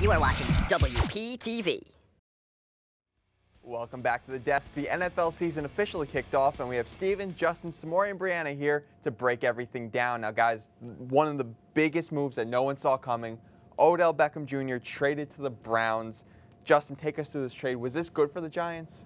You are watching WPTV. Welcome back to the desk. The NFL season officially kicked off, and we have Steven, Justin, Samory, and Breanna here to break everything down. Now, guys, one of the biggest moves that no one saw coming, Odell Beckham Jr. traded to the Browns. Justin, take us through this trade. Was this good for the Giants?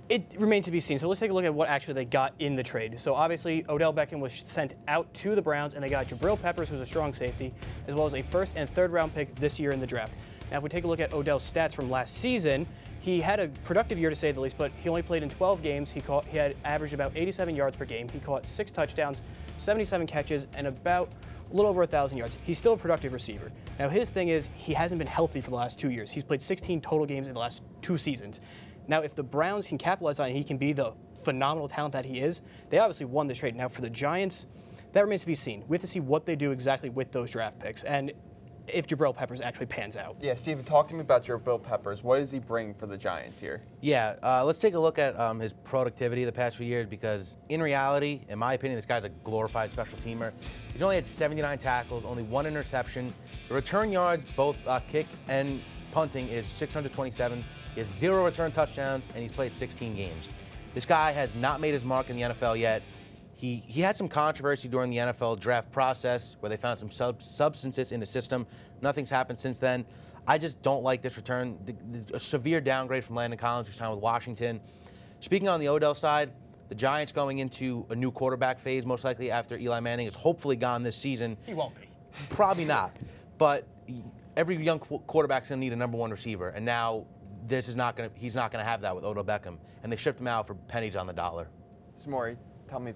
It remains to be seen. So let's take a look at what actually they got in the trade. So obviously, Odell Beckham was sent out to the Browns, and they got Jabril Peppers, who's a strong safety, as well as a first and third round pick this year in the draft. Now, if we take a look at Odell's stats from last season, he had a productive year to say the least, but he only played in 12 games. He had averaged about 87 yards per game. He caught 6 touchdowns, 77 catches, and about a little over 1,000 yards. He's still a productive receiver. Now, his thing is he hasn't been healthy for the last 2 years. He's played 16 total games in the last 2 seasons. Now, if the Browns can capitalize on it and he can be the phenomenal talent that he is, they obviously won this trade. Now, for the Giants, that remains to be seen. We have to see what they do exactly with those draft picks and if Jabril Peppers actually pans out. Yeah, Steven, talk to me about Jabril Peppers. What does he bring for the Giants here? Yeah, let's take a look at his productivity the past few years, because in reality, in my opinion, this guy's a glorified special teamer. He's only had 79 tackles, only 1 interception. The return yards, both kick and punting, is 627. He has 0 return touchdowns, and he's played 16 games. This guy has not made his mark in the NFL yet. He had some controversy during the NFL draft process where they found some substances in the system. Nothing's happened since then. I just don't like this return. A severe downgrade from Landon Collins, who signed with Washington. Speaking on the Odell side, the Giants going into a new quarterback phase, most likely after Eli Manning is hopefully gone this season. He won't be. Probably not. But every young quarterback's going to need a #1 receiver, and now he's not going to have that with Odell Beckham. And they shipped him out for pennies on the dollar. Samory, tell me,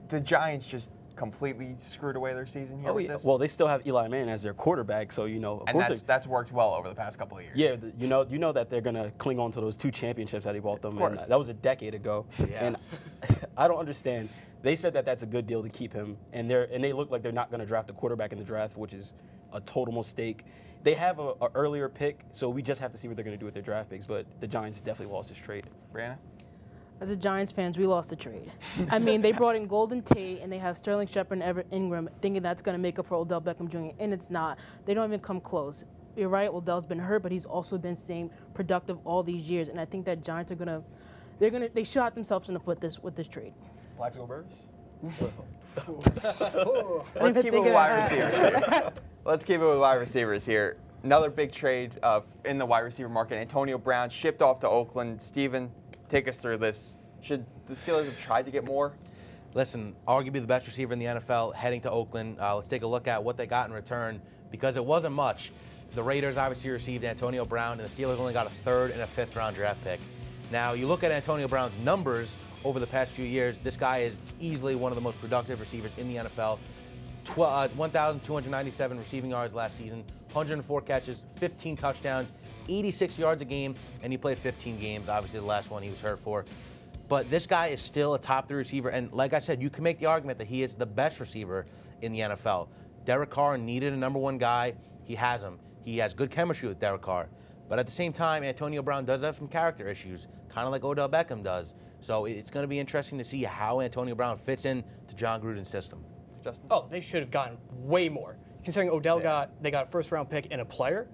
the Giants just completely screwed away their season here with this? Well, they still have Eli Manning as their quarterback, so, you know, of course that's worked well over the past couple of years. Yeah, you know that they're going to cling on to those 2 championships that he bought them. Of course. And that was a decade ago. Yeah. And I don't understand. They said that that's a good deal to keep him, and they look like they're not going to draft a quarterback in the draft, which is a total mistake. They have an earlier pick, so we just have to see what they're going to do with their draft picks, but the Giants definitely lost this trade. Breanna? As a Giants fans, we lost the trade. I mean, they brought in Golden Tate, and they have Sterling Shepard and Everett Ingram, thinking that's going to make up for Odell Beckham Jr., and it's not. They don't even come close. You're right, Odell's been hurt, but he's also been staying productive all these years, and I think that Giants are they shot themselves in the foot with this trade. Plaxico Burress? Let's keep it with wide receivers here. Let's keep it with wide receivers here. Another big trade in the wide receiver market. Antonio Brown shipped off to Oakland. Steven, take us through this. Should the Steelers have tried to get more? Listen, arguably the best receiver in the NFL heading to Oakland. Let's take a look at what they got in return, because it wasn't much. The Raiders obviously received Antonio Brown, and the Steelers only got a 3rd and a 5th round draft pick. Now, you look at Antonio Brown's numbers over the past few years, this guy is easily one of the most productive receivers in the NFL. 1,297 receiving yards last season, 104 catches, 15 touchdowns, 86 yards a game, and he played 15 games. Obviously, the last one he was hurt for. But this guy is still a top 3 receiver, and like I said, you can make the argument that he is the best receiver in the NFL. Derek Carr needed a #1 guy. He has him. He has good chemistry with Derek Carr. But at the same time, Antonio Brown does have some character issues, kind of like Odell Beckham does. So it's going to be interesting to see how Antonio Brown fits in to John Gruden's system. Justin? Oh, they should have gotten way more. Considering Odell they got a 1st round pick and a player.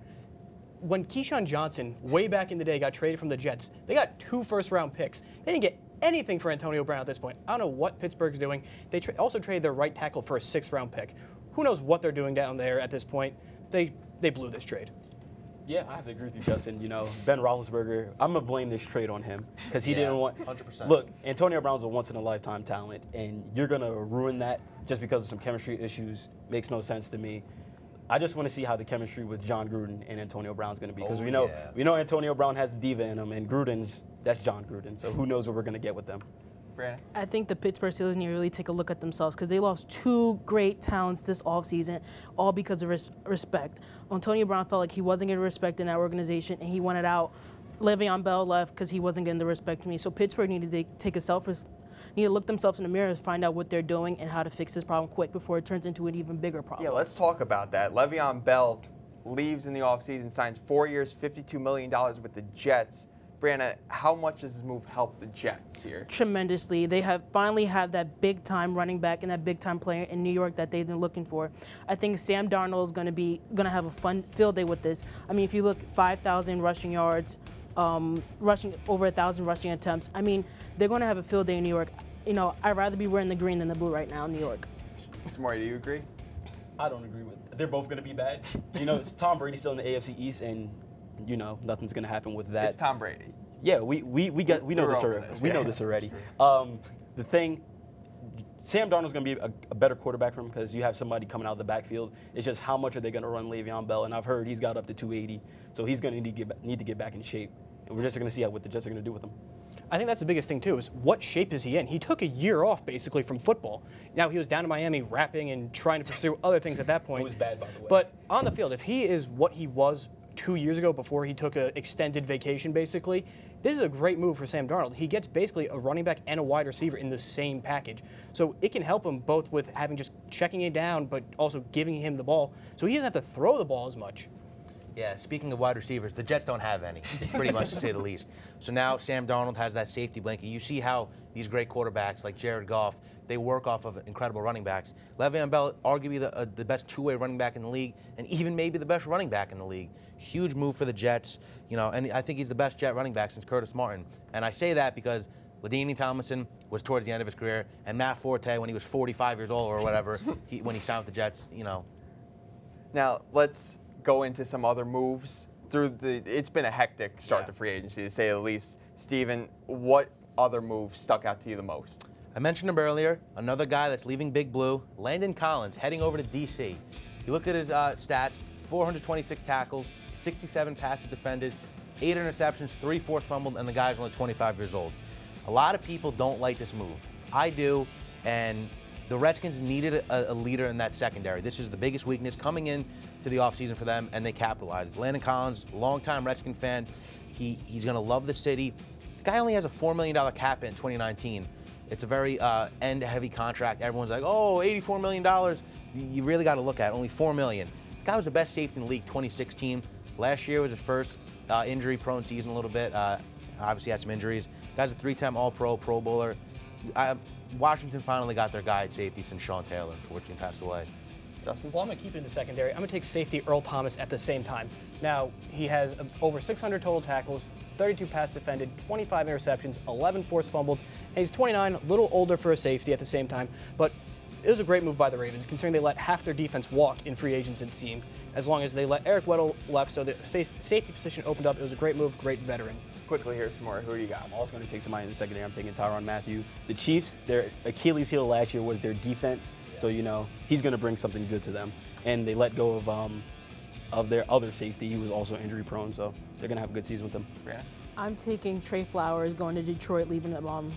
When Keyshawn Johnson, way back in the day, got traded from the Jets, they got 2 1st round picks. They didn't get anything for Antonio Brown at this point. I don't know what Pittsburgh's doing. They also traded their right tackle for a 6th round pick. Who knows what they're doing down there at this point? They blew this trade. Yeah, I have to agree with you, Justin. You know, Ben Roethlisberger, I'm going to blame this trade on him because he didn't want 100%. Look, Antonio Brown's a once-in-a-lifetime talent, and you're going to ruin that just because of some chemistry issues. Makes no sense to me. I just want to see how the chemistry with John Gruden and Antonio Brown is going to be, because we know Antonio Brown has the diva in him, and that's John Gruden. So who knows what we're going to get with them. Breanna? I think the Pittsburgh Steelers need to really take a look at themselves, because they lost 2 great talents this offseason, all because of respect. Antonio Brown felt like he wasn't getting respect in that organization, and he wanted out. Le'Veon Bell left because he wasn't getting the respect from me. So Pittsburgh needed to take need to look themselves in the mirror and find out what they're doing and how to fix this problem quick before it turns into an even bigger problem. Yeah, let's talk about that. Le'Veon Bell leaves in the offseason, signs 4 years, $52 million with the Jets. Breanna, how much does this move help the Jets here? Tremendously. They have finally have that big-time running back and that big-time player in New York that they've been looking for. I think Sam Darnold is going to have a fun field day with this. I mean, if you look, 5,000 rushing yards, rushing over 1,000 rushing attempts. I mean, they're going to have a field day in New York. You know, I'd rather be wearing the green than the blue right now in New York. Samory, do you agree? I don't agree with it. They're both going to be bad. You know, it's Tom Brady still in the AFC East, and you know nothing's going to happen with that. It's Tom Brady. Yeah, we know this already. We know this already. The thing, Sam Darnold's going to be a better quarterback for him because you have somebody coming out of the backfield. It's just how much are they going to run Le'Veon Bell? And I've heard he's got up to 280, so he's going to need to get back in shape. And we're just going to see what the Jets are going to do with him. I think that's the biggest thing, too, is what shape is he in? He took a year off, basically, from football. Now, he was down in Miami rapping and trying to pursue other things at that point. It was bad, by the way. But on the field, if he is what he was 2 years ago before he took an extended vacation, basically, this is a great move for Sam Darnold. He gets basically a running back and a wide receiver in the same package. So it can help him both with having just checking it down, but also giving him the ball. So he doesn't have to throw the ball as much. Yeah, speaking of wide receivers, the Jets don't have any, pretty much to say the least. So now Sam Darnold has that safety blanket. You see how these great quarterbacks like Jared Goff, they work off of incredible running backs. Le'Veon Bell, arguably the best two-way running back in the league, and even maybe the best running back in the league. Huge move for the Jets, you know, and I think he's the best Jet running back since Curtis Martin. And I say that because LaDainian Tomlinson was towards the end of his career, and Matt Forte, when he was 45 years old or whatever, when he signed with the Jets, you know. Now, let's go into some other moves. It's been a hectic start to free agency, to say the least. Steven, what other moves stuck out to you the most? I mentioned him earlier, another guy that's leaving Big Blue, Landon Collins, heading over to D.C. You look at his stats, 426 tackles, 67 passes defended, 8 interceptions, 3 forced fumbled, and the guy's only 25 years old. A lot of people don't like this move. I do, and the Redskins needed a leader in that secondary. This is the biggest weakness coming in to the offseason for them, and they capitalized. Landon Collins, longtime Redskin fan. He's going to love the city. The guy only has a $4 million cap hit in 2019. It's a very end-heavy contract. Everyone's like, oh, $84 million. You really got to look at it. Only $4 million. The guy was the best safety in the league 2016. Last year was his first injury-prone season a little bit. Obviously had some injuries. Guy's a 3-time All-Pro, Pro Bowler. Washington finally got their guy at safety since Sean Taylor, unfortunately, passed away. Justin? Well, I'm going to keep it in the secondary. I'm going to take safety Earl Thomas at the same time. Now, he has over 600 total tackles, 32 pass defended, 25 interceptions, 11 forced fumbled, and he's 29, a little older for a safety at the same time. But it was a great move by the Ravens, considering they let half their defense walk in free agents, it seemed. As long as they let Eric Weddle left, so the safety position opened up. It was a great move, great veteran. Quickly here, some more. Who do you got? I'm also going to take somebody in the secondary. I'm taking Tyrann Mathieu. The Chiefs, their Achilles heel last year was their defense. So, you know, he's going to bring something good to them. And they let go of their other safety. He was also injury prone, so they're going to have a good season with him. Breanna? I'm taking Trey Flowers, going to Detroit, leaving the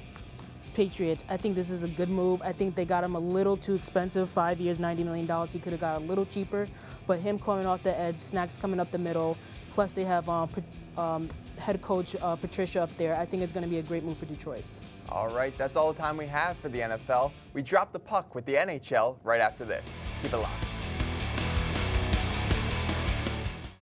Patriots. I think this is a good move. I think they got him a little too expensive, 5 years, $90 million. He could have got a little cheaper, but him coming off the edge, snacks coming up the middle, plus they have head coach Patricia up there. I think it's going to be a great move for Detroit. All right, that's all the time we have for the NFL. We drop the puck with the NHL right after this. Keep it locked.